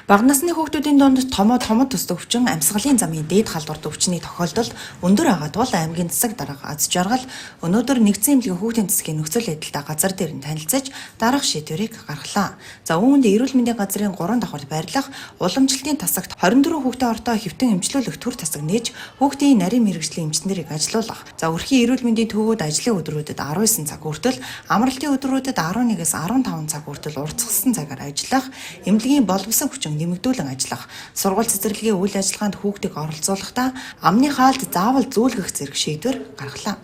Бага насны хүүхдүүдийн дунд томод төсдөг өвчин амьсгалын замын дээд халдварт өвчний тохиолдолд өндөр байгаа тул аймгийн засаг дарга Аз Жаргал өнөөдөр нэгдсэн эмнэлгийн хүүхдийн засгийн нөхцөл байдлаа газар дээр нь танилцаж дарах шийдвэрийг гаргалаа. За үүнд эрүүл мэндийн газрын 3 давхарт байрлах уламжлалтын тасагт 24 хүүхдээ ортой хэвтэн эмчлүүлэх төр тасаг нээж хүүхдийн нарийн мэрэгжлийн эмчнэрийг ажилуулах. За өрхийн эрүүл мэндийн төвүүд ажлын өдрүүдэд 19 цаг хүртэл, амралтын өдрүүдэд 11-ээс 15 цаг хүртэл уртасгасан цагаар ажиллах, эмнэлгийн боловсон хүчин нэмэгдүүлэн ажиллах, сургууль цэцэрлэгийн үйл ажиллагаанд хүүхдийг оролцуулахдаа амны хаалт заавал зүүлгэх зэрэг шийдвэр гаргалаа.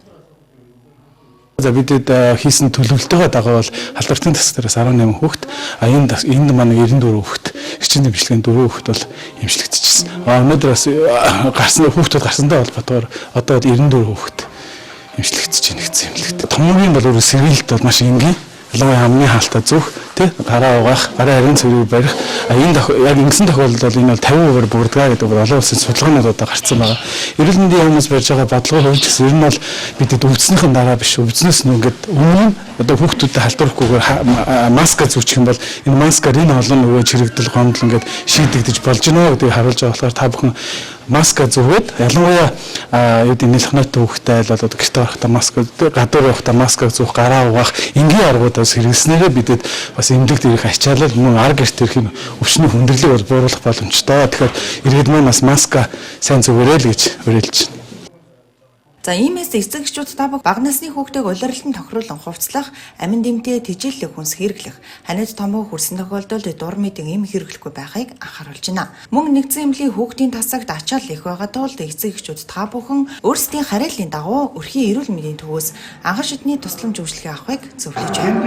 За бидэд хийсэн төлөвлөлтөөгөө дагавал халдвартын тасагтаас 18 хүүхэд, энд манай 94 хүүхэд, эрчим эмчилгээний 4 хүүхэд бол эмчлэгдчихсэн. Өнөөдөр бас гарсан хүүхдүүд гарсантай холбоотойгоор одоо 94 хүүхэд эмчлэгдэж байна гэсэн эмнэлэгт. Томгийн бол өөрөө сэргийлэлт бол маш энгийн. Ялангуяа амны хаалтаа зүүх, гараа угаах, гарын ариун цэврийг барих. Энэ яг ингэсэн тохиолдолд бол энэ бол 50% бүрдгээ гэдэг бол олон улсын судалгаанууд одоо гарсан байгаа. Эрүүл мэндийн хүмүүс барьж байгаа бодлогын хувьд гэсэн ер нь бол бидэд өвдснөхийн дараа биш, өвдснөөс нь ингээд өмнө одоо хүүхдүүдэд халдвархгүйгээр маска зүүчих юм бол энэ маскаар энэ олон нөгөө чирэгдэл гомдол ингээд шийдэгдэж болж гинэ гэдгийг харуулж байгаа болохоор та бүхэн маска зүүгээд ялангуяа нэлхнайтай хүүхдтэй бол одоо гэрте орохтой маска, гадуур явахдаа маска зүүх, гараа угаах энгийн аргуудаас хэрэглэснээрээ бидэд бас эмнэлэгт ирэх ачаалал мөн ар гэрт ирэх нь өвчний хүндрэлийг бол бууруулах боломжтой. Тэгэхээр иргэд маань бас маска сайн зүгээрэй л гэж уриалж байна. За иймээс эцэгчүүд та бүх бага насны хүүхдийг улирлан тохируулан хувцлах, амин дэмтэй тэжээллэг хүнс хэрэглэх, ханиад томоо хүрсэн тохиолдолд дур мэдэн эм хэрэглэхгүй байхыг анхааруулж байна. Мөн нэгдсэн эмнэлгийн хүүхдийн тасагт ачаал их байгаа тул эцэгчүүд та бүхэн өөрсдийн харилцааны дагуу өрхийн эрүүл мэндийн төвөөс анхаар шатны тусламж үйлчилгээ авахыг зөвлөж байна.